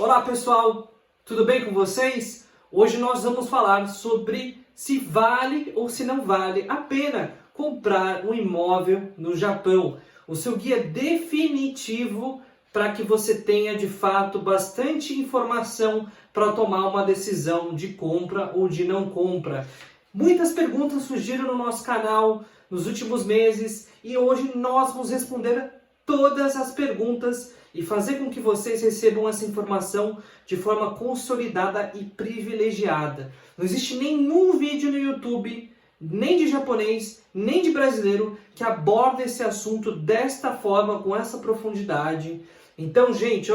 Olá pessoal, tudo bem com vocês? Hoje nós vamos falar sobre se vale ou se não vale a pena comprar um imóvel no Japão. O seu guia definitivo para que você tenha de fato bastante informação para tomar uma decisão de compra ou de não compra. Muitas perguntas surgiram no nosso canal nos últimos meses e hoje nós vamos responder todas as perguntas e fazer com que vocês recebam essa informação de forma consolidada e privilegiada. Não existe nenhum vídeo no YouTube, nem de japonês, nem de brasileiro, que aborda esse assunto desta forma, com essa profundidade. Então, gente,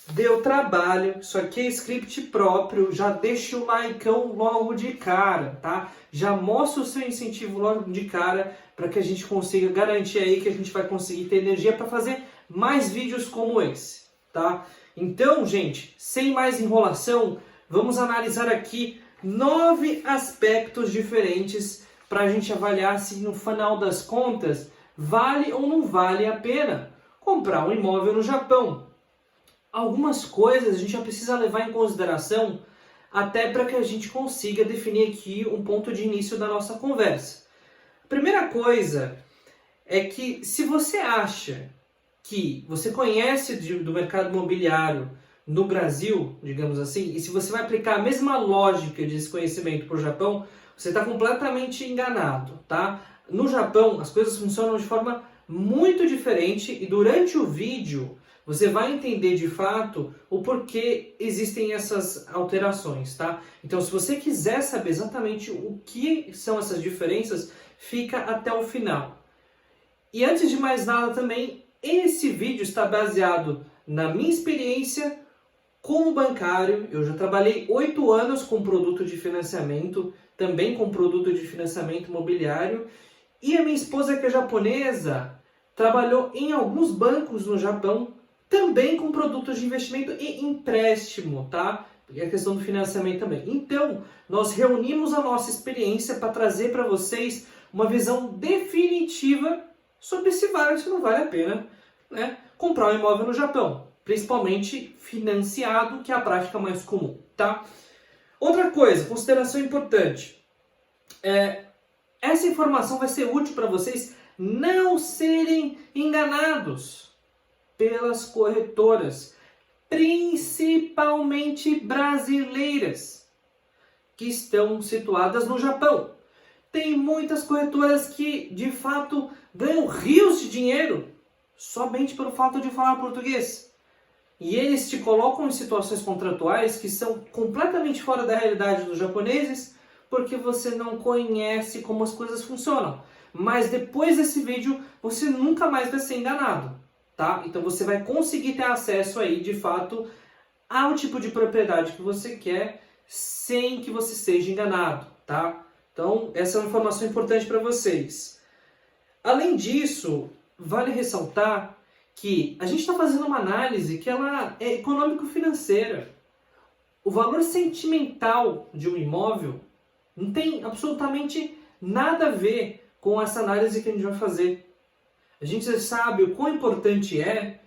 deu trabalho, isso aqui é script próprio, já deixa o likeão logo de cara, tá? Já mostra o seu incentivo logo de cara, para que a gente consiga garantir aí que a gente vai conseguir ter energia para fazer mais vídeos como esse, tá? Então, gente, sem mais enrolação, vamos analisar aqui 9 aspectos diferentes para a gente avaliar se no final das contas vale ou não vale a pena comprar um imóvel no Japão. Algumas coisas a gente já precisa levar em consideração até para que a gente consiga definir aqui um ponto de início da nossa conversa. A primeira coisa é que se você acha que você conhece do mercado imobiliário no Brasil, digamos assim, e se você vai aplicar a mesma lógica desse conhecimento para o Japão, você está completamente enganado, tá? No Japão, as coisas funcionam de forma muito diferente e durante o vídeo você vai entender de fato o porquê existem essas alterações, tá? Então, se você quiser saber exatamente o que são essas diferenças, fica até o final. E antes de mais nada também, esse vídeo está baseado na minha experiência como bancário. Eu já trabalhei 8 anos com produto de financiamento, também com produto de financiamento imobiliário. E a minha esposa, que é japonesa, trabalhou em alguns bancos no Japão, também com produtos de investimento e empréstimo, tá? E a questão do financiamento também. Então, nós reunimos a nossa experiência para trazer para vocês uma visão definitiva sobre se vale ou se não vale a pena, né, comprar um imóvel no Japão, principalmente financiado, que é a prática mais comum, tá? Outra coisa, consideração importante, essa informação vai ser útil para vocês não serem enganados pelas corretoras, principalmente brasileiras, que estão situadas no Japão. Tem muitas corretoras que, de fato, ganham rios de dinheiro somente pelo fato de falar português. E eles te colocam em situações contratuais que são completamente fora da realidade dos japoneses, porque você não conhece como as coisas funcionam. Mas depois desse vídeo, você nunca mais vai ser enganado, tá? Então você vai conseguir ter acesso aí, de fato, ao tipo de propriedade que você quer, sem que você seja enganado, tá? Então, essa é uma informação importante para vocês. Além disso, vale ressaltar que a gente está fazendo uma análise que ela é econômico-financeira. O valor sentimental de um imóvel não tem absolutamente nada a ver com essa análise que a gente vai fazer. A gente sabe o quão importante é,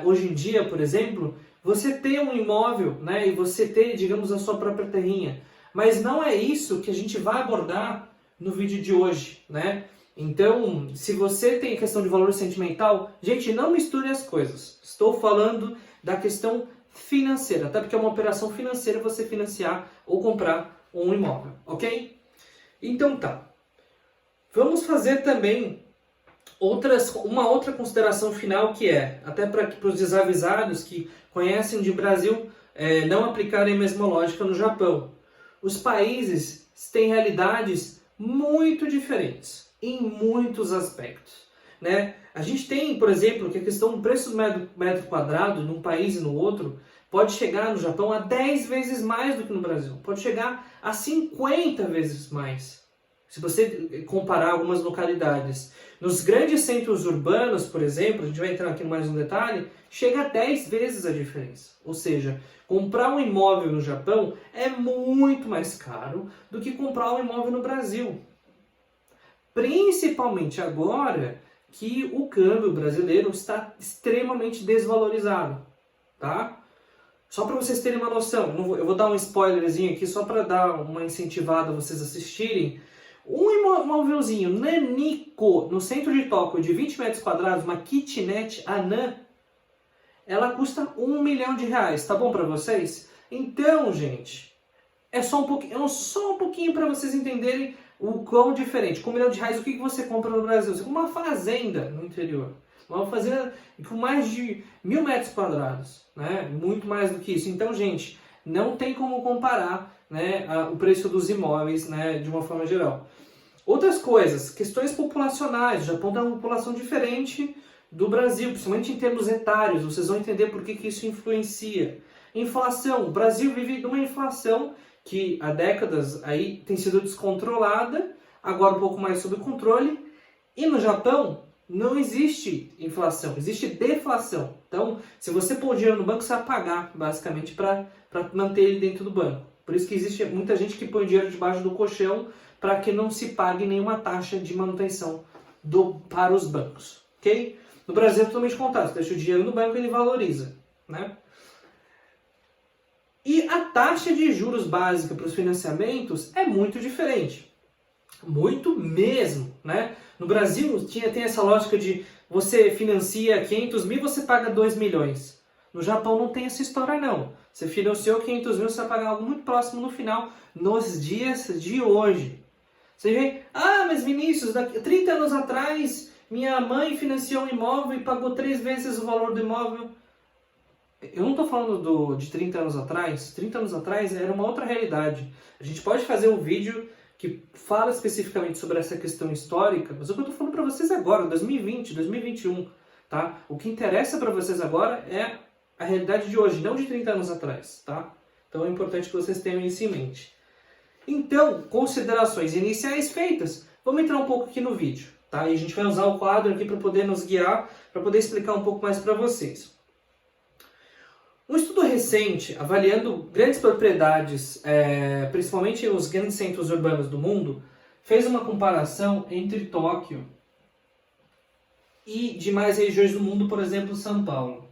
hoje em dia, por exemplo, você ter um imóvel, né, e você ter, digamos, a sua própria terrinha. Mas não é isso que a gente vai abordar no vídeo de hoje, né? Então, se você tem a questão de valor sentimental, gente, não misture as coisas. Estou falando da questão financeira, até porque é uma operação financeira você financiar ou comprar um imóvel, ok? Então tá. Vamos fazer também uma outra consideração final, que é, até para os desavisados que conhecem de Brasil, não aplicarem a mesma lógica no Japão. Os países têm realidades muito diferentes em muitos aspectos, né? A gente tem, por exemplo, que a questão do preço do metro quadrado num país e no outro pode chegar no Japão a 10 vezes mais do que no Brasil. Pode chegar a 50 vezes mais, se você comparar algumas localidades. Nos grandes centros urbanos, por exemplo, a gente vai entrar aqui mais um detalhe, chega a 10 vezes a diferença. Ou seja, comprar um imóvel no Japão é muito mais caro do que comprar um imóvel no Brasil. Principalmente agora que o câmbio brasileiro está extremamente desvalorizado, tá? Só para vocês terem uma noção, eu vou dar um spoilerzinho aqui só para dar uma incentivada a vocês assistirem. Um imóvelzinho nanico no centro de Tóquio de 20 metros quadrados, uma kitnet anã, ela custa R$1 milhão, tá bom para vocês? Então, gente, é só um pouquinho para vocês entenderem o quão diferente. Com R$1 milhão, o que você compra no Brasil? Você compra uma fazenda no interior. Uma fazenda com mais de 1.000 metros quadrados, né? Muito mais do que isso. Então, gente, não tem como comparar, né, o preço dos imóveis, né, de uma forma geral. Outras coisas, questões populacionais. O Japão tem uma população diferente do Brasil, principalmente em termos etários. Vocês vão entender por que isso influencia. Inflação. O Brasil vive de uma inflação que há décadas aí tem sido descontrolada, agora um pouco mais sob controle. E no Japão não existe inflação, existe deflação. Então, se você pôr dinheiro no banco, você vai pagar, basicamente, para manter ele dentro do banco. Por isso que existe muita gente que põe dinheiro debaixo do colchão para que não se pague nenhuma taxa de manutenção para os bancos. Ok? No Brasil é totalmente contrário. Você deixa o dinheiro no banco e ele valoriza, né? E a taxa de juros básica para os financiamentos é muito diferente. Muito mesmo, né? No Brasil tem essa lógica de você financia 500 mil, você paga 2 milhões. No Japão não tem essa história não. Você financiou 500 mil, você vai pagar algo muito próximo no final, nos dias de hoje. Você vê, mas Vinícius, 30 anos atrás, minha mãe financiou um imóvel e pagou 3 vezes o valor do imóvel. Eu não estou falando de 30 anos atrás. 30 anos atrás era uma outra realidade. A gente pode fazer um vídeo que fala especificamente sobre essa questão histórica, mas o que eu estou falando para vocês agora, 2020, 2021, tá? O que interessa para vocês agora é a realidade de hoje, não de 30 anos atrás, tá? Então é importante que vocês tenham isso em mente. Então, considerações iniciais feitas, vamos entrar um pouco aqui no vídeo, tá? E a gente vai usar o quadro aqui para poder nos guiar, para poder explicar um pouco mais para vocês. Um estudo recente, avaliando grandes propriedades, principalmente nos grandes centros urbanos do mundo, fez uma comparação entre Tóquio e demais regiões do mundo, por exemplo, São Paulo.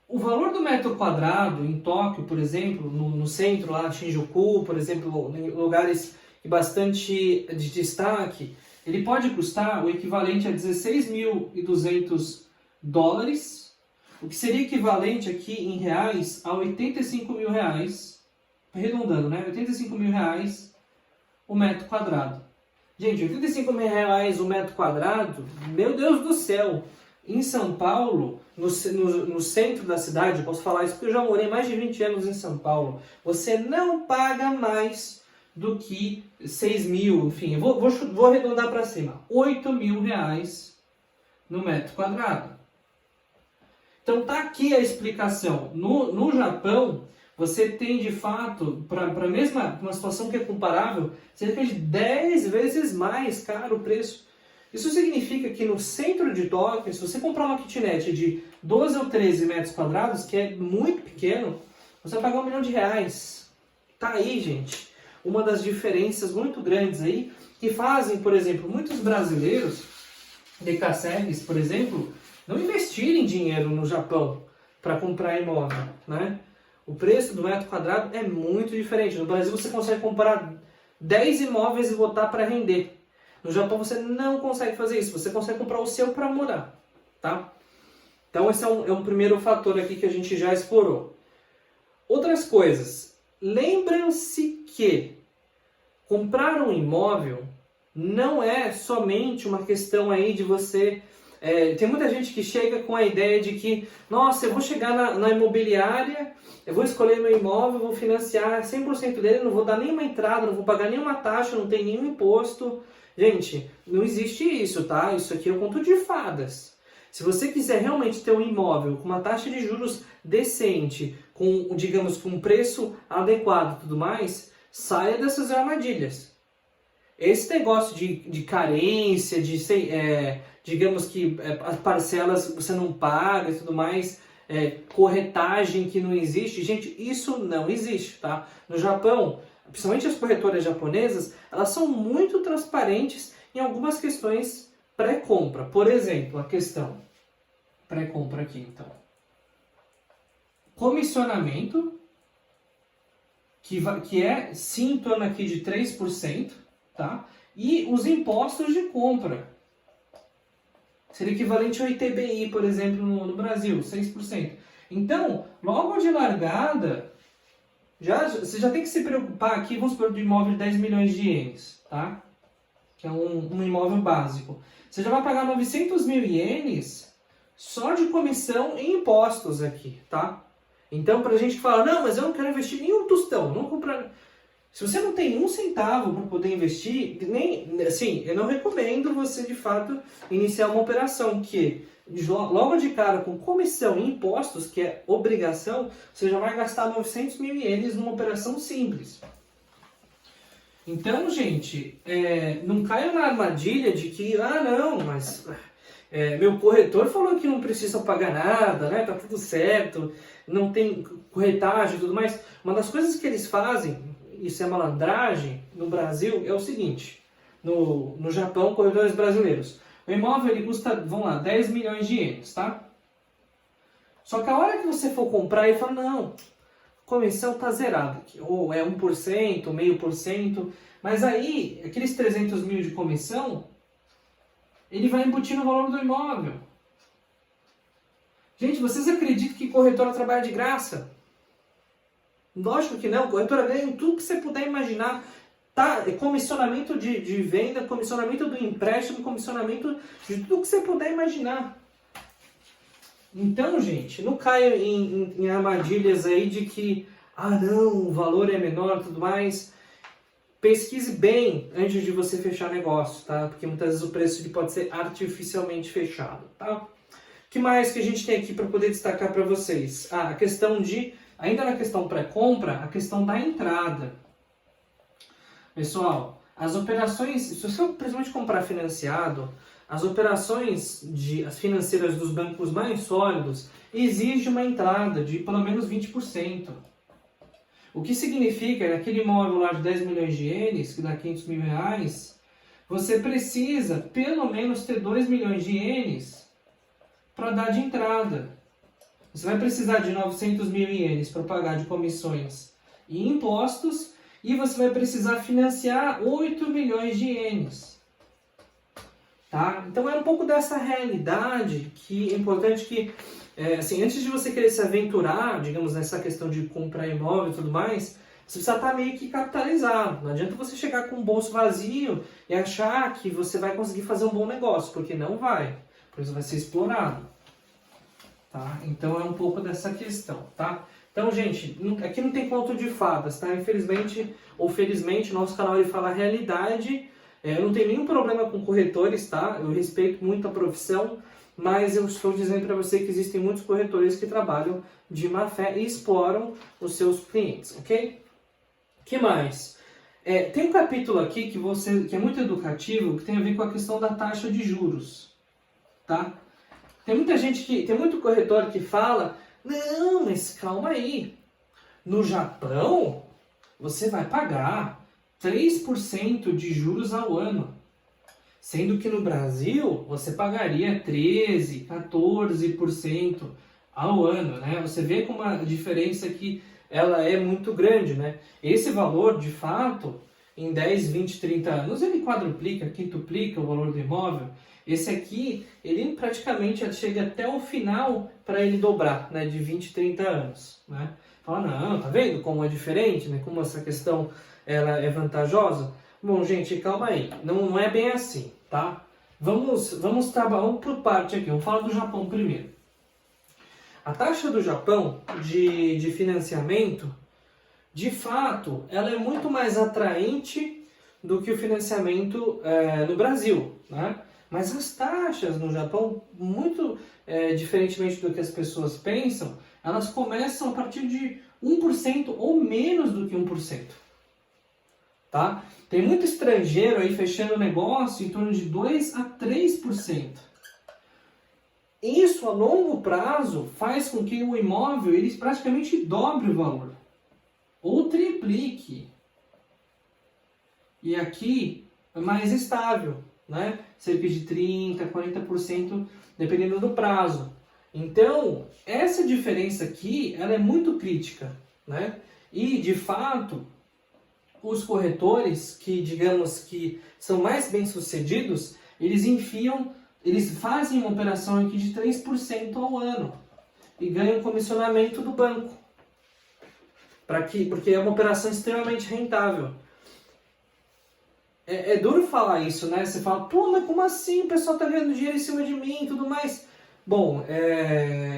O valor do metro quadrado em Tóquio, por exemplo, no centro lá, Shinjuku, por exemplo, em lugares de bastante de destaque, ele pode custar o equivalente a $16.200, o que seria equivalente aqui em reais a R$85 mil, arredondando, né? R$85 mil o metro quadrado. Gente, R$85 mil o metro quadrado, meu Deus do céu! Em São Paulo, no centro da cidade, eu posso falar isso porque eu já morei mais de 20 anos em São Paulo, você não paga mais do que 6 mil, enfim, eu vou arredondar para cima, R$8 mil no metro quadrado. Então tá aqui a explicação. No Japão, você tem de fato, para a mesma uma situação que é comparável, cerca de 10 vezes mais caro o preço. Isso significa que no centro de Tóquio, se você comprar uma kitnet de 12 ou 13 metros quadrados, que é muito pequeno, você vai pagar R$1 milhão. Tá aí, gente, uma das diferenças muito grandes aí, que fazem, por exemplo, muitos brasileiros, decassegues, por exemplo, não investirem dinheiro no Japão para comprar imóvel, né? O preço do metro quadrado é muito diferente. No Brasil você consegue comprar 10 imóveis e botar para render. No Japão você não consegue fazer isso. Você consegue comprar o seu para morar, tá? Então esse é um primeiro fator aqui que a gente já explorou. Outras coisas. Lembram-se que comprar um imóvel não é somente uma questão aí de você... tem muita gente que chega com a ideia de que, nossa, eu vou chegar na imobiliária, eu vou escolher meu imóvel, vou financiar 100% dele, não vou dar nenhuma entrada, não vou pagar nenhuma taxa, não tem nenhum imposto. Gente, não existe isso, tá? Isso aqui é um conto de fadas. Se você quiser realmente ter um imóvel com uma taxa de juros decente, com, digamos, com um preço adequado e tudo mais, saia dessas armadilhas. Esse negócio de carência, digamos que as parcelas você não paga e tudo mais, corretagem que não existe, gente, isso não existe, tá? No Japão, principalmente as corretoras japonesas, elas são muito transparentes em algumas questões pré-compra. Por exemplo, a questão pré-compra aqui, então. comissionamento, que é sim em torno aqui de 3%, tá? E os impostos de compra. Seria equivalente ao ITBI, por exemplo, no Brasil, 6%. Então, logo de largada, você já tem que se preocupar aqui, vamos supor, do imóvel de 10 milhões de ienes, tá? Que é um imóvel básico. Você já vai pagar 900 mil ienes só de comissão e impostos aqui, tá? Então, pra gente que fala, não, mas eu não quero investir em um tostão, não comprar... Se você não tem um centavo para poder investir, nem, assim, eu não recomendo você, de fato, iniciar uma operação que, logo de cara, com comissão e impostos, que é obrigação, você já vai gastar 900 mil ienes numa operação simples. Então, gente, não caia na armadilha de que, não, mas meu corretor falou que não precisa pagar nada, né? Tá tudo certo, não tem corretagem e tudo mais. Uma das coisas que eles fazem, isso é malandragem, no Brasil, é o seguinte, no Japão, corretores brasileiros, o imóvel ele custa, vamos lá, 10 milhões de ienes, tá? Só que a hora que você for comprar, ele fala, não, comissão tá zerada aqui, ou é 1%, 0,5%, mas aí, aqueles 300 mil de comissão, ele vai embutir no valor do imóvel. Gente, vocês acreditam que corretora trabalha de graça? Lógico que não, corretora ganha em tudo que você puder imaginar. Tá? Comissionamento de venda, comissionamento do empréstimo, comissionamento de tudo que você puder imaginar. Então, gente, não caia em armadilhas aí de que, não, o valor é menor e tudo mais. Pesquise bem antes de você fechar negócio, tá? Porque muitas vezes o preço ele pode ser artificialmente fechado, tá? O que mais que a gente tem aqui para poder destacar para vocês? A questão de... Ainda na questão pré-compra, a questão da entrada. Pessoal, as operações, se você principalmente comprar financiado, as operações as financeiras dos bancos mais sólidos exigem uma entrada de pelo menos 20%. O que significa que naquele imóvel lá de 10 milhões de ienes, que dá 500 mil reais, você precisa pelo menos ter 2 milhões de ienes para dar de entrada. Você vai precisar de 900 mil ienes para pagar de comissões e impostos, e você vai precisar financiar 8 milhões de ienes. Tá? Então é um pouco dessa realidade que é importante que, assim, antes de você querer se aventurar, digamos, nessa questão de comprar imóvel e tudo mais, você precisa estar meio que capitalizado. Não adianta você chegar com o bolso vazio e achar que você vai conseguir fazer um bom negócio, porque não vai. Por isso vai ser explorado. Tá? Então é um pouco dessa questão, tá? Então, gente, aqui não tem conto de fadas, tá? Infelizmente ou felizmente, nosso canal ele fala a realidade. Eu não tenho nenhum problema com corretores, tá? Eu respeito muito a profissão, mas eu estou dizendo para você que existem muitos corretores que trabalham de má fé e exploram os seus clientes, ok? O que mais? Tem um capítulo aqui que é muito educativo, que tem a ver com a questão da taxa de juros, tá? Tem muito corretor que fala, não, mas calma aí, no Japão você vai pagar 3% de juros ao ano, sendo que no Brasil você pagaria 13%, 14% ao ano, né? Você vê como a diferença aqui ela é muito grande, né? Esse valor, de fato, em 10, 20, 30 anos, ele quadruplica, quintuplica o valor do imóvel. Esse aqui, ele praticamente chega até o final para ele dobrar, né, de 20, 30 anos, né? Fala, não, tá vendo como é diferente, né? Como essa questão ela é vantajosa? Bom, gente, calma aí, não é bem assim, tá? Vamos por parte aqui, vamos falar do Japão primeiro. A taxa do Japão de financiamento, de fato, ela é muito mais atraente do que o financiamento no Brasil, né? Mas as taxas no Japão, muito diferentemente do que as pessoas pensam, elas começam a partir de 1% ou menos do que 1%. Tá? Tem muito estrangeiro aí fechando negócio em torno de 2 a 3%. Isso a longo prazo faz com que o imóvel ele praticamente dobre o valor, ou triplique. E aqui é mais estável, né? Cerca de 30%, 40%, dependendo do prazo. Então, essa diferença aqui, ela é muito crítica, né? E, de fato, os corretores que, digamos que são mais bem-sucedidos, eles fazem uma operação aqui de 3% ao ano e ganham comissionamento do banco. Porque é uma operação extremamente rentável. É duro falar isso, né? Você fala, pô, mas como assim? O pessoal tá ganhando dinheiro em cima de mim e tudo mais. Bom,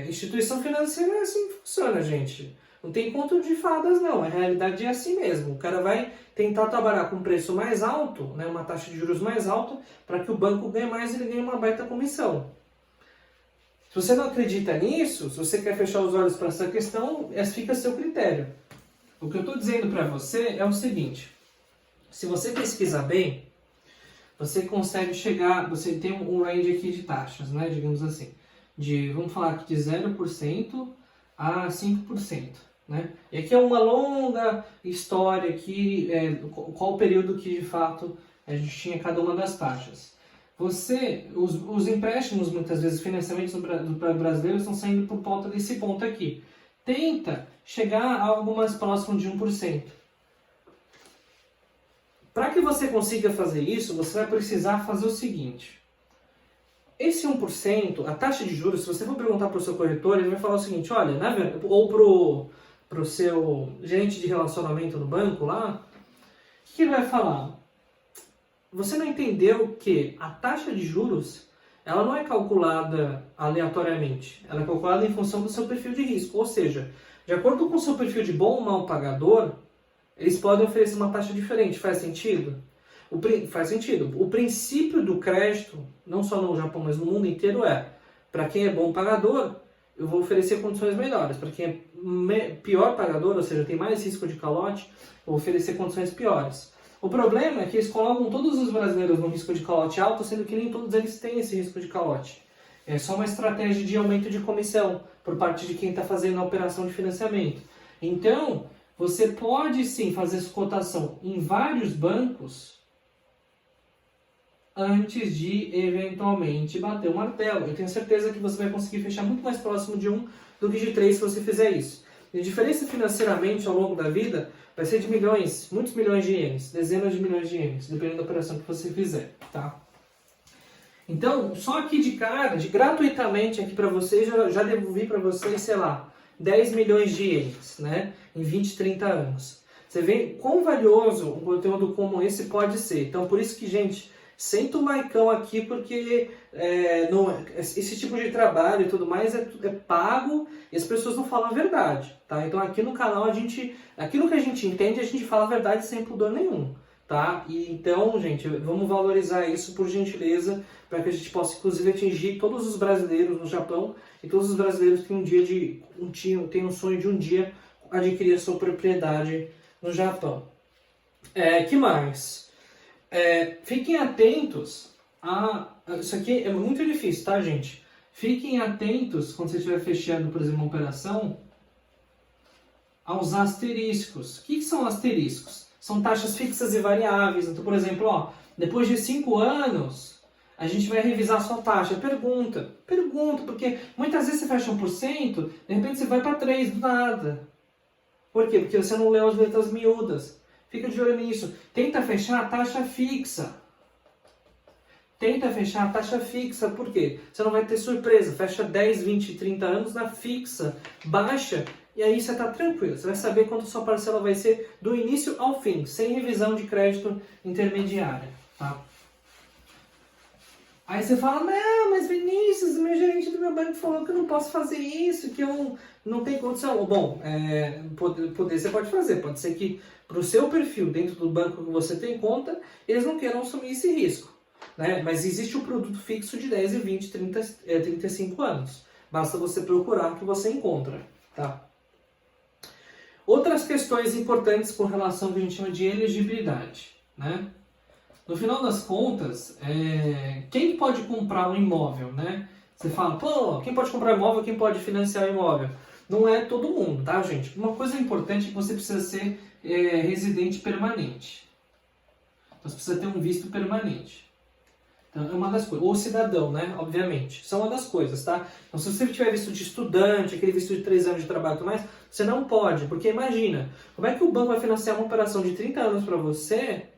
instituição financeira é assim que funciona, gente. Não tem conto de fadas, não. A realidade é assim mesmo. O cara vai tentar trabalhar com um preço mais alto, né, uma taxa de juros mais alta, para que o banco ganhe mais e ele ganhe uma baita comissão. Se você não acredita nisso, se você quer fechar os olhos para essa questão, fica a seu critério. O que eu estou dizendo para você é o seguinte. Se você pesquisar bem, você consegue chegar, você tem um range aqui de taxas, né, digamos assim, vamos falar aqui de 0% a 5%, né? E aqui é uma longa história aqui, qual o período que de fato a gente tinha cada uma das taxas. Os empréstimos, muitas vezes, financiamentos brasileiros estão saindo por volta desse ponto aqui. Tenta chegar a algo mais próximo de 1%. Para que você consiga fazer isso, você vai precisar fazer o seguinte. Esse 1%, a taxa de juros, se você for perguntar para o seu corretor, ele vai falar o seguinte, olha, ou para o seu gerente de relacionamento no banco lá, o que ele vai falar? Você não entendeu que a taxa de juros, ela não é calculada aleatoriamente, ela é calculada em função do seu perfil de risco, ou seja, de acordo com o seu perfil de bom ou mal pagador, eles podem oferecer uma taxa diferente. Faz sentido? Faz sentido. O princípio do crédito, não só no Japão, mas no mundo inteiro para quem é bom pagador, eu vou oferecer condições melhores. Para quem é pior pagador, ou seja, tem mais risco de calote, eu vou oferecer condições piores. O problema é que eles colocam todos os brasileiros no risco de calote alto, sendo que nem todos eles têm esse risco de calote. É só uma estratégia de aumento de comissão por parte de quem está fazendo a operação de financiamento. Então, você pode sim fazer essa cotação em vários bancos antes de eventualmente bater o martelo. Eu tenho certeza que você vai conseguir fechar muito mais próximo de 1 do que de 3 se você fizer isso. E a diferença financeiramente ao longo da vida vai ser de milhões, muitos milhões de ienes, dezenas de milhões de ienes, dependendo da operação que você fizer, tá? Então, só aqui de cara, gratuitamente aqui para vocês, já devolvi para vocês, sei lá, 10 milhões de ienes, né? Em 20, 30 anos. Você vê quão valioso um conteúdo como esse pode ser. Então, por isso que, gente, senta o likeão aqui, porque esse tipo de trabalho e tudo mais é pago e as pessoas não falam a verdade, tá? Então, aqui no canal, aquilo que a gente entende, a gente fala a verdade sem pudor nenhum, tá? E então, gente, vamos valorizar isso por gentileza, para que a gente possa, inclusive, atingir todos os brasileiros no Japão e todos os brasileiros que têm um sonho de um dia adquirir a sua propriedade no Japão. Que mais? Fiquem atentos isso aqui é muito difícil, tá, gente? Fiquem atentos quando você estiver fechando, por exemplo, uma operação, aos asteriscos. O que são asteriscos? São taxas fixas e variáveis. Então, por exemplo, depois de 5 anos, a gente vai revisar a sua taxa. Pergunta, porque muitas vezes você fecha 1%, de repente você vai para 3% do nada. Por quê? Porque você não leu as letras miúdas. Fica de olho nisso. Tenta fechar a taxa fixa. Por quê? Você não vai ter surpresa. Fecha 10, 20, 30 anos na fixa, baixa, e aí você está tranquilo. Você vai saber quanto sua parcela vai ser do início ao fim, sem revisão de crédito intermediária. Tá? Aí você fala, não, mas Vinícius, o meu gerente do meu banco falou que eu não posso fazer isso, que eu não tenho condição. Bom, poder você pode fazer. Pode ser que para o seu perfil, dentro do banco que você tem conta, eles não queiram assumir esse risco. Né? Mas existe o produto fixo de 10, 20, 30, 35 anos. Basta você procurar que você encontra. Tá? Outras questões importantes com relação ao que a gente chama de elegibilidade. Né? No final das contas, quem pode comprar um imóvel, né? Você fala, pô, quem pode comprar imóvel, quem pode financiar imóvel? Não é todo mundo, tá, gente? Uma coisa importante é que você precisa ser residente permanente. Então, você precisa ter um visto permanente. Então, é uma das coisas. Ou cidadão, né? Obviamente. São uma das coisas, tá? Então, se você tiver visto de estudante, aquele visto de 3 anos de trabalho e tudo mais, você não pode. Porque imagina, como é que o banco vai financiar uma operação de 30 anos para você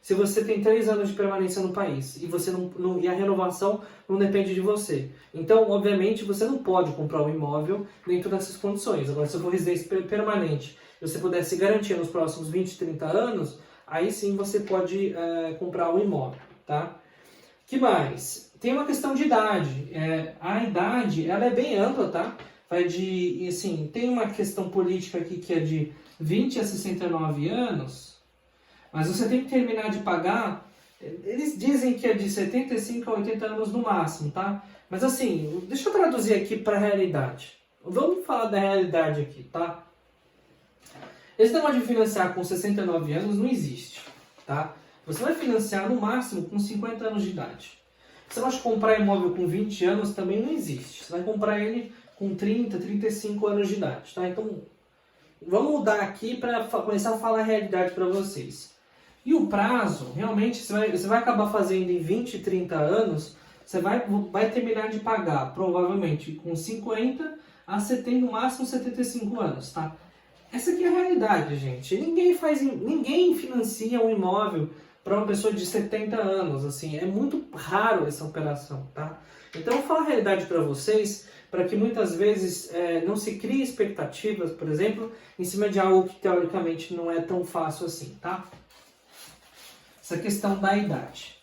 se você tem 3 anos de permanência no país e você e a renovação não depende de você? Então, obviamente, você não pode comprar um imóvel dentro dessas condições. Agora, se for residência permanente e você puder se garantir nos próximos 20, 30 anos, aí sim você pode comprar um imóvel, tá? Que mais? Tem uma questão de idade. A idade, ela é bem ampla, tá? Vai de, assim, tem uma questão política aqui que é de 20 a 69 anos, mas você tem que terminar de pagar, eles dizem que é de 75 a 80 anos no máximo, tá? Mas assim, deixa eu traduzir aqui para a realidade. Vamos falar da realidade aqui, tá? Esse negócio de financiar com 69 anos não existe, tá? Você vai financiar no máximo com 50 anos de idade. Você vai comprar imóvel com 20 anos também não existe. Você vai comprar ele com 30, 35 anos de idade, tá? Então, vamos mudar aqui para começar a falar a realidade para vocês. E o prazo, realmente, você vai acabar fazendo em 20, 30 anos, você vai terminar de pagar, provavelmente, com 50 a 70, no máximo 75 anos, tá? Essa aqui é a realidade, gente. Ninguém financia um imóvel para uma pessoa de 70 anos, assim, é muito raro essa operação, tá? Então, eu vou falar a realidade para vocês, para que muitas vezes não se crie expectativas, por exemplo, em cima de algo que teoricamente não é tão fácil assim, tá? Essa questão da idade.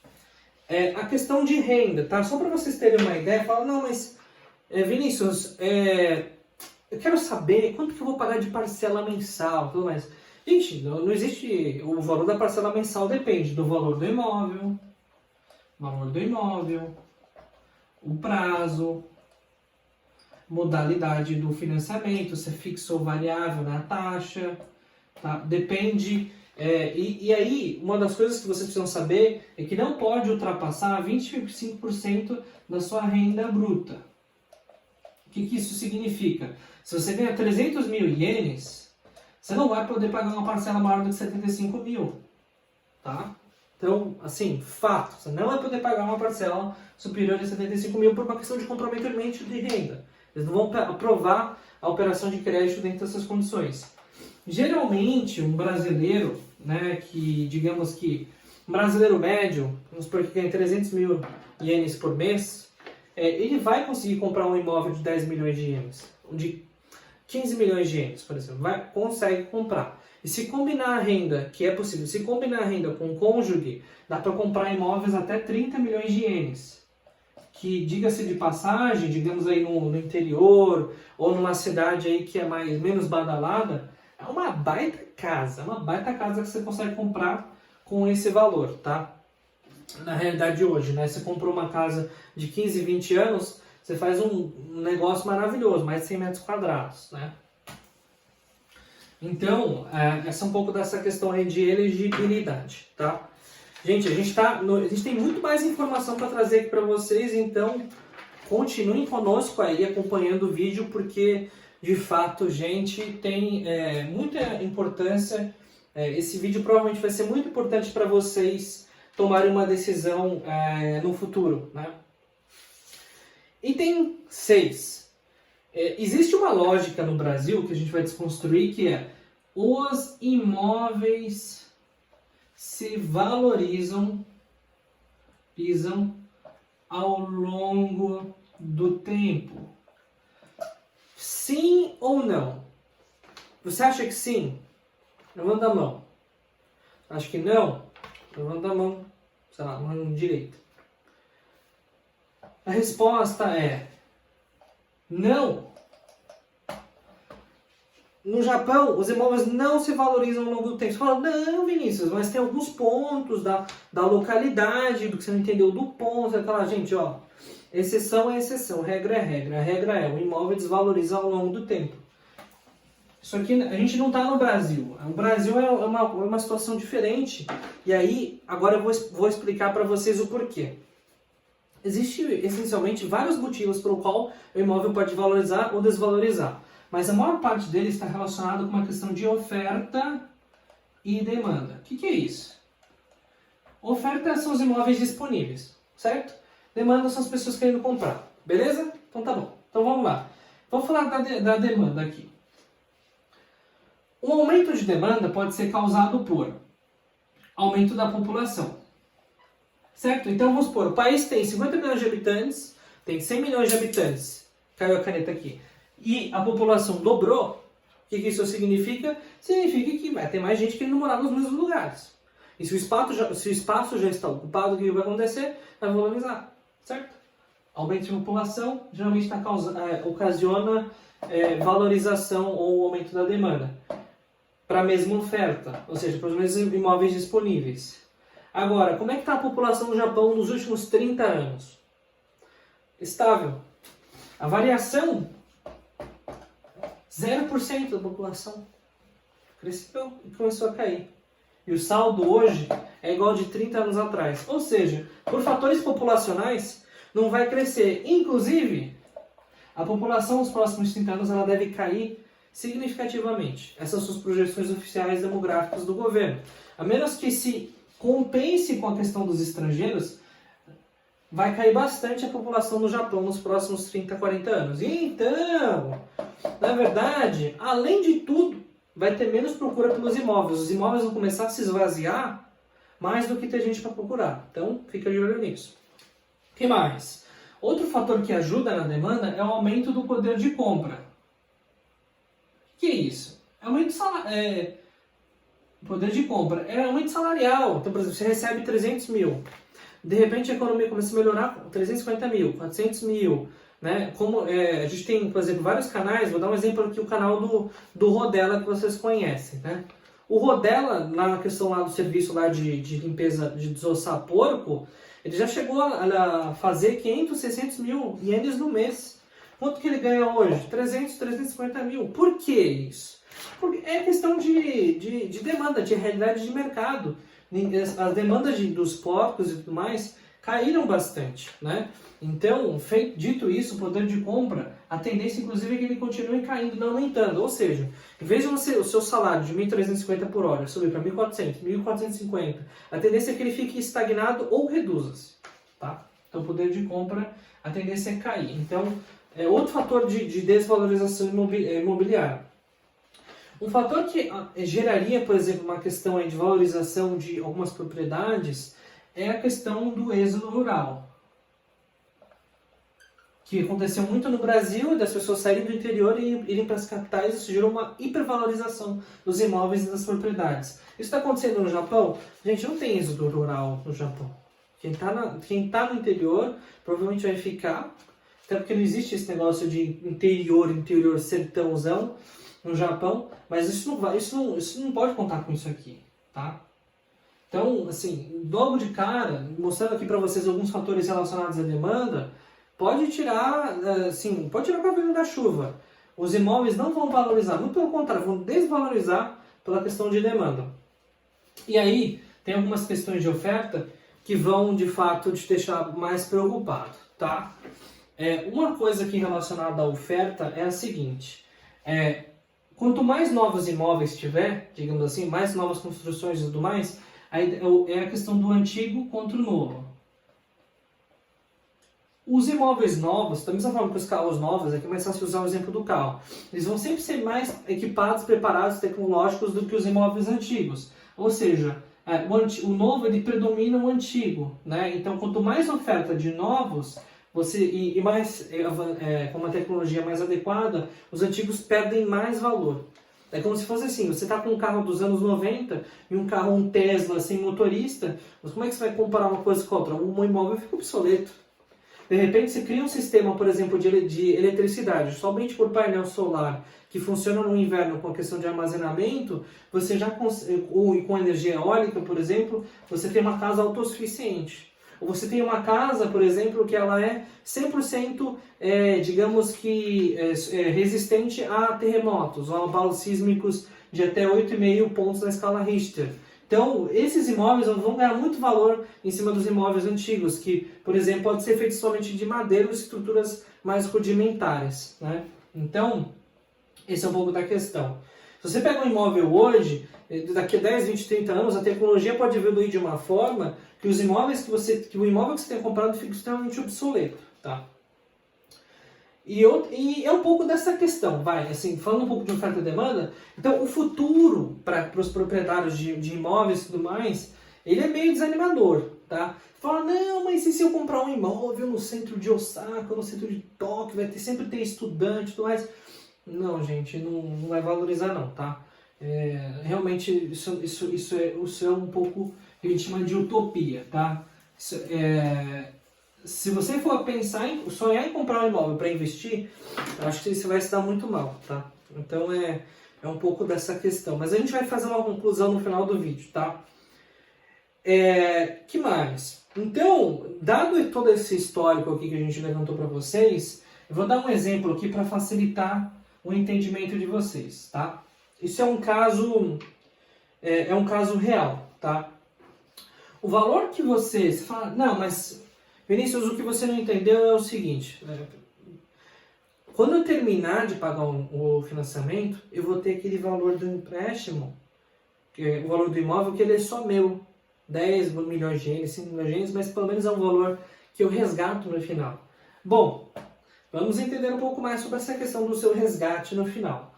A questão de renda, tá? Só para vocês terem uma ideia, fala, não, mas Vinícius, eu quero saber quanto que eu vou pagar de parcela mensal, tudo mais. Gente, não existe, o valor da parcela mensal depende do valor do imóvel, o prazo, modalidade do financiamento, se é fixo ou variável na taxa, tá? Depende, e aí uma das coisas que vocês precisam saber é que não pode ultrapassar 25% da sua renda bruta. O que isso significa? Se você ganha 300 mil ienes, você não vai poder pagar uma parcela maior do que 75 mil, tá? Então, assim, fato, você não vai poder pagar uma parcela superior a 75 mil por uma questão de comprometimento de renda. Eles não vão aprovar a operação de crédito dentro dessas condições. Geralmente, um brasileiro, né, que, digamos que, um brasileiro médio, vamos supor que ganha 300 mil ienes por mês, ele vai conseguir comprar um imóvel de 10 milhões de ienes, de 15 milhões de ienes, por exemplo, consegue comprar. E se combinar a renda, que é possível, se combinar a renda com o cônjuge, dá para comprar imóveis até 30 milhões de ienes. Que, diga-se de passagem, digamos aí no interior, ou numa cidade aí que é menos badalada, é uma baita casa que você consegue comprar com esse valor, tá? Na realidade hoje, né? Você comprou uma casa de 15, 20 anos, você faz um negócio maravilhoso, mais de 100 metros quadrados, né? Então, essa é um pouco dessa questão aí de elegibilidade, tá? Gente, a gente tem muito mais informação para trazer aqui para vocês, então continuem conosco aí acompanhando o vídeo, porque de fato, gente, tem muita importância. Esse vídeo provavelmente vai ser muito importante para vocês tomarem uma decisão no futuro, né? Item 6. Existe uma lógica no Brasil que a gente vai desconstruir, que é os imóveis se valorizam ao longo do tempo. Sim ou não? Você acha que sim? Levanta a mão. Acho que não? Levanta a mão, sei lá, mão direita. A resposta é não. No Japão, os imóveis não se valorizam ao longo do tempo. Você fala, não, Vinícius, mas tem alguns pontos da localidade, do que você não entendeu do ponto. Você fala, gente, ó, exceção é exceção, regra é regra. A regra é, o imóvel desvaloriza ao longo do tempo. Isso aqui, a gente não está no Brasil. O Brasil é uma situação diferente. E aí, agora eu vou explicar para vocês o porquê. Existem, essencialmente, vários motivos pelo qual o imóvel pode valorizar ou desvalorizar. Mas a maior parte deles está relacionado com uma questão de oferta e demanda. O que é isso? Oferta são os imóveis disponíveis. certo? Demanda são as pessoas querendo comprar, beleza? Então tá bom. Então vamos lá. Vamos falar da demanda aqui. Um aumento de demanda pode ser causado por aumento da população, certo? Então vamos supor, o país tem 50 milhões de habitantes, tem 100 milhões de habitantes, caiu a caneta aqui, e a população dobrou. O que isso significa? Significa que vai ter mais gente querendo morar nos mesmos lugares. E se o espaço já está ocupado, o que vai acontecer? Vai valorizar, certo? Aumento de população geralmente ocasiona valorização ou aumento da demanda para a mesma oferta, ou seja, para os mesmos imóveis disponíveis. Agora, como é que está a população do Japão nos últimos 30 anos? Estável. A variação, 0% da população cresceu e começou a cair. E o saldo hoje é igual de 30 anos atrás. Ou seja, por fatores populacionais, não vai crescer. Inclusive, a população nos próximos 30 anos ela deve cair significativamente. Essas são as projeções oficiais demográficas do governo. A menos que se compense com a questão dos estrangeiros, vai cair bastante a população no Japão nos próximos 30, 40 anos. E então, na verdade, além de tudo, vai ter menos procura pelos imóveis. Os imóveis vão começar a se esvaziar mais do que ter gente para procurar. Então, fica de olho nisso. O que mais? Outro fator que ajuda na demanda é o aumento do poder de compra. O que é isso? Poder de compra. É aumento salarial. Então, por exemplo, você recebe 300 mil. De repente, a economia começa a melhorar 350 mil, 400 mil. Né? A gente tem, por exemplo, vários canais. Vou dar um exemplo aqui, o canal do Rodella, que vocês conhecem. Né? O Rodella, na questão lá do serviço lá de limpeza, de desossar porco, ele já chegou a fazer 500, 600 mil ienes no mês. Quanto que ele ganha hoje? 300, 350 mil. Por que isso? Porque é questão de demanda, de realidade de mercado. As demandas dos porcos e tudo mais caíram bastante, né? Então, dito isso, o poder de compra, a tendência inclusive é que ele continue caindo, não aumentando. Ou seja, em vez de o seu salário de 1.350 por hora subir para 1.400, 1.450, a tendência é que ele fique estagnado ou reduza-se, tá? Então, o poder de compra, a tendência é cair. Então, é outro fator de desvalorização imobiliária. Um fator que geraria, por exemplo, uma questão aí de valorização de algumas propriedades é a questão do êxodo rural, que aconteceu muito no Brasil, das pessoas saírem do interior e irem para as capitais. Isso gerou uma hipervalorização dos imóveis e das propriedades. Isso está acontecendo no Japão? Gente, não tem êxodo rural no Japão. Quem tá no interior provavelmente vai ficar, até porque não existe esse negócio de interior, sertãozão no Japão, mas isso não pode contar com isso aqui, tá? Então, assim, logo de cara, mostrando aqui para vocês alguns fatores relacionados à demanda, pode tirar o cavalinho da chuva. Os imóveis não vão valorizar, muito pelo contrário, vão desvalorizar pela questão de demanda. E aí, tem algumas questões de oferta que vão, de fato, te deixar mais preocupado, tá? Uma coisa aqui relacionada à oferta é a seguinte, quanto mais novos imóveis tiver, digamos assim, mais novas construções e tudo mais, é a questão do antigo contra o novo. Os imóveis novos, da mesma forma que os carros novos, aqui é mais fácil usar o exemplo do carro, eles vão sempre ser mais equipados, preparados, tecnológicos do que os imóveis antigos. Ou seja, o novo ele predomina o antigo, né? Então, quanto mais oferta de novos, com uma tecnologia mais adequada, os antigos perdem mais valor. É como se fosse assim, você está com um carro dos anos 90 e um Tesla sem motorista, mas como é que você vai comparar uma coisa com a outra? Um imóvel fica obsoleto. De repente você cria um sistema, por exemplo, de eletricidade, somente por painel solar, que funciona no inverno com a questão de armazenamento, você já ou com energia eólica, por exemplo, você tem uma casa autossuficiente. Ou você tem uma casa, por exemplo, que ela é 100%, digamos que, resistente a terremotos, ou a abalos sísmicos de até 8,5 pontos na escala Richter. Então, esses imóveis vão ganhar muito valor em cima dos imóveis antigos, que, por exemplo, pode ser feito somente de madeira ou estruturas mais rudimentares, né? Então, esse é um pouco da questão. Se você pega um imóvel hoje, daqui a 10, 20, 30 anos, a tecnologia pode evoluir de uma forma que os imóveis que o imóvel que você tem comprado fica extremamente obsoleto, tá? E é um pouco dessa questão, vai, assim, falando um pouco de oferta e demanda, então o futuro para os proprietários de imóveis e tudo mais, ele é meio desanimador, tá? Fala, não, mas e se eu comprar um imóvel no centro de Osaka, no centro de Tóquio, sempre ter estudante e tudo mais? Não, gente, não vai valorizar não, tá? Realmente, isso é um pouco, que a gente chama de utopia, tá? Se você for sonhar em comprar um imóvel para investir, eu acho que você vai se dar muito mal, tá? Então é um pouco dessa questão. Mas a gente vai fazer uma conclusão no final do vídeo, tá? Que mais? Então, dado todo esse histórico aqui que a gente levantou para vocês, eu vou dar um exemplo aqui para facilitar o entendimento de vocês, tá? Isso é um caso real, tá? O valor que você fala, não, mas Vinícius, o que você não entendeu é o seguinte, quando eu terminar de pagar o financiamento, eu vou ter aquele valor do empréstimo, o valor do imóvel, que ele é só meu, 10 milhões de ienes, 5 milhões de ienes, mas pelo menos é um valor que eu resgato no final. Bom, vamos entender um pouco mais sobre essa questão do seu resgate no final.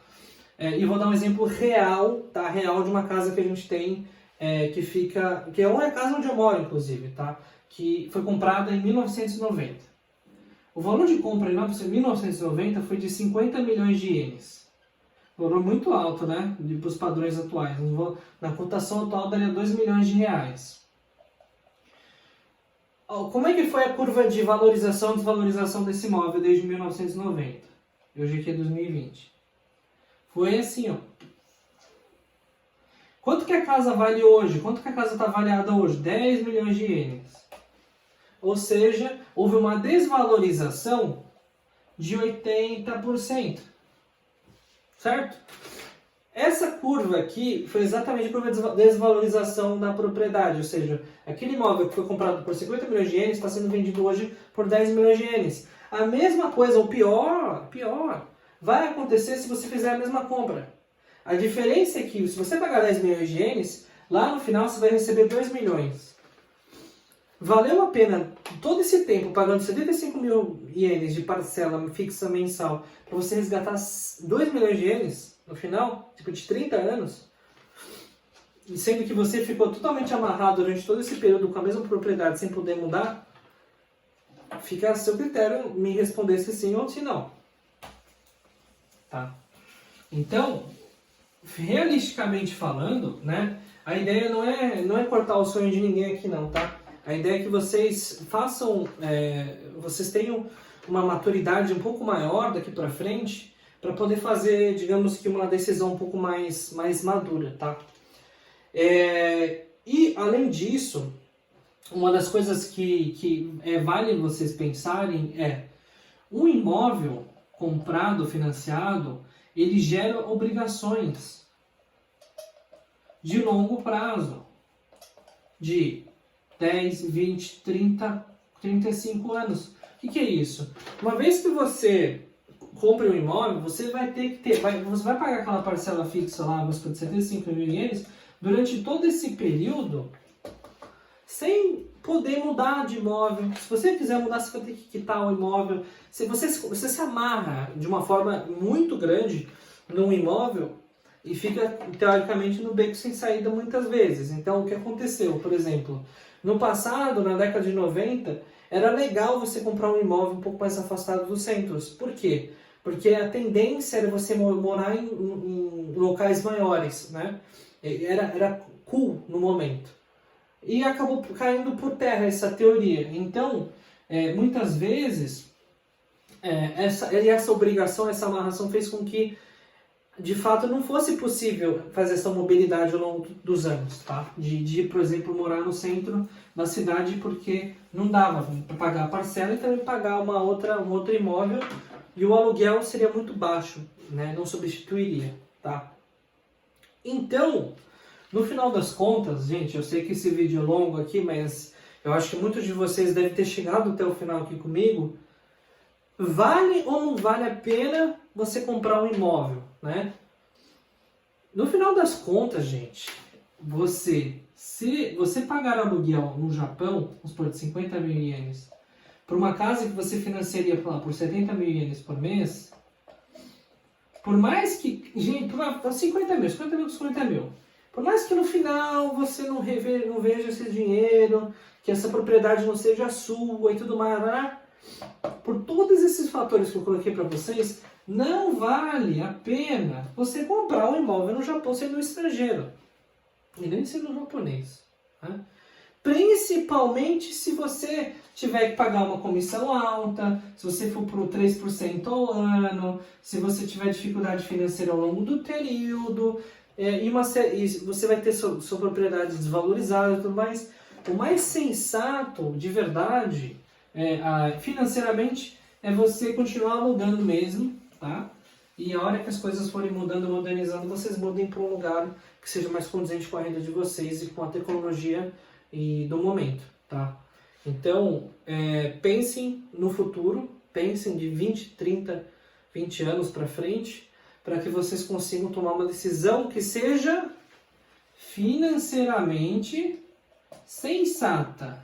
E vou dar um exemplo real, tá? Real de uma casa que a gente tem, que é uma casa onde eu moro, inclusive, tá? Que foi comprada em 1990. O valor de compra em 1990 foi de 50 milhões de ienes. Valor muito alto, né? Para os padrões atuais. Na cotação atual daria 2 milhões de reais. Como é que foi a curva de valorização e desvalorização desse imóvel desde 1990? Hoje aqui é 2020. Foi assim, ó. Quanto que a casa vale hoje? Quanto que a casa está avaliada hoje? 10 milhões de ienes. Ou seja, houve uma desvalorização de 80%. Certo? Essa curva aqui foi exatamente a curva de desvalorização da propriedade. Ou seja, aquele imóvel que foi comprado por 50 milhões de ienes está sendo vendido hoje por 10 milhões de ienes. A mesma coisa, ou pior, vai acontecer se você fizer a mesma compra. A diferença é que, se você pagar 10 milhões de ienes, lá no final você vai receber 2 milhões. Valeu a pena todo esse tempo pagando 75 mil ienes de parcela fixa mensal para você resgatar 2 milhões de ienes no final, tipo de 30 anos, e sendo que você ficou totalmente amarrado durante todo esse período com a mesma propriedade sem poder mudar? Fica a seu critério me responder se sim ou se não. Tá? Então, realisticamente falando, né, a ideia não é cortar o sonho de ninguém aqui não, tá? A ideia é que vocês vocês tenham uma maturidade um pouco maior daqui para frente para poder fazer, digamos que, uma decisão um pouco mais madura, tá? E, além disso, uma das coisas que vale vocês pensarem um imóvel comprado, financiado, ele gera obrigações de longo prazo, de 10, 20, 30, 35 anos. O que é isso? Uma vez que você compra um imóvel, você vai ter que você vai pagar aquela parcela fixa lá, de 75 mil ienes, durante todo esse período, sem poder mudar de imóvel. Se você quiser mudar, você vai ter que quitar o imóvel. Se você se amarra de uma forma muito grande num imóvel e fica, teoricamente, no beco sem saída muitas vezes. Então, o que aconteceu? Por exemplo, no passado, na década de 90, era legal você comprar um imóvel um pouco mais afastado dos centros. Por quê? Porque a tendência era você morar em locais maiores, né? Era cool no momento. E acabou caindo por terra essa teoria. Então, muitas vezes, essa obrigação, essa amarração fez com que, de fato, não fosse possível fazer essa mobilidade ao longo dos anos, tá? De, por exemplo, morar no centro da cidade, porque não dava para pagar a parcela e também pagar um outro imóvel, e o aluguel seria muito baixo, né? Não substituiria, tá? Então, no final das contas, gente, eu sei que esse vídeo é longo aqui, mas eu acho que muitos de vocês devem ter chegado até o final aqui comigo. Vale ou não vale a pena você comprar um imóvel, né? No final das contas, gente, se você pagar aluguel no Japão, vamos supor, de 50 mil ienes, por uma casa que você financiaria por 70 mil ienes por mês, por mais que, gente, 50 mil, por mais que no final você não veja esse dinheiro, que essa propriedade não seja sua e tudo mais, né? Por todos esses fatores que eu coloquei para vocês, não vale a pena você comprar um imóvel no Japão sendo um estrangeiro. E nem sendo um japonês. Né? Principalmente se você tiver que pagar uma comissão alta, se você for por 3% ao ano, se você tiver dificuldade financeira ao longo do período, e você vai ter sua propriedade desvalorizada e tudo mais. O mais sensato, de verdade, financeiramente, é você continuar alugando mesmo, tá? E a hora que as coisas forem mudando, modernizando, vocês mudem para um lugar que seja mais condizente com a renda de vocês e com a tecnologia do momento, tá? Então, pensem no futuro, pensem de 20, 30, 20 anos para frente, para que vocês consigam tomar uma decisão que seja financeiramente sensata.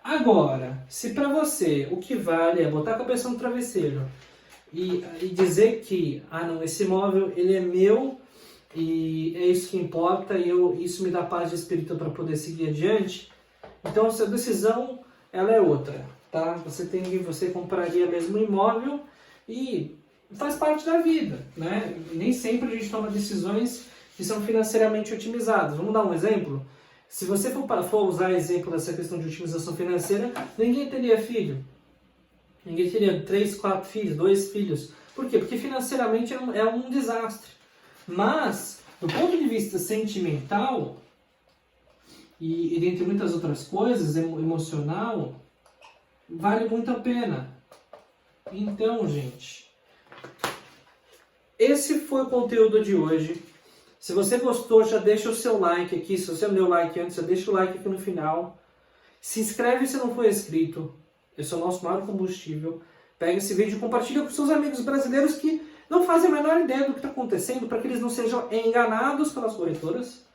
Agora, se para você o que vale é botar a cabeça no travesseiro e dizer que, não, esse imóvel ele é meu e é isso que importa e isso me dá paz de espírito para poder seguir adiante, então a sua decisão ela é outra, tá? Você compraria mesmo um imóvel e faz parte da vida, né? E nem sempre a gente toma decisões que são financeiramente otimizadas. Vamos dar um exemplo? Se você for usar exemplo dessa questão de otimização financeira, ninguém teria filho. Ninguém teria 3, 4 filhos, 2 filhos. Por quê? Porque financeiramente é um desastre. Mas, do ponto de vista sentimental, e dentre muitas outras coisas, emocional, vale muito a pena. Então, gente, esse foi o conteúdo de hoje. Se você gostou, já deixa o seu like aqui. Se você não deu like antes, já deixa o like aqui no final. Se inscreve se não for inscrito. Esse é o nosso maior combustível. Pega esse vídeo e compartilha com seus amigos brasileiros que não fazem a menor ideia do que está acontecendo, para que eles não sejam enganados pelas corretoras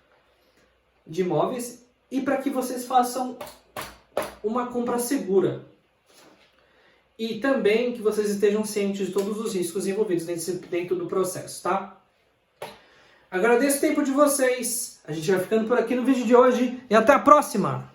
de imóveis e para que vocês façam uma compra segura. E também que vocês estejam cientes de todos os riscos envolvidos dentro do processo, tá? Agradeço o tempo de vocês. A gente vai ficando por aqui no vídeo de hoje e até a próxima!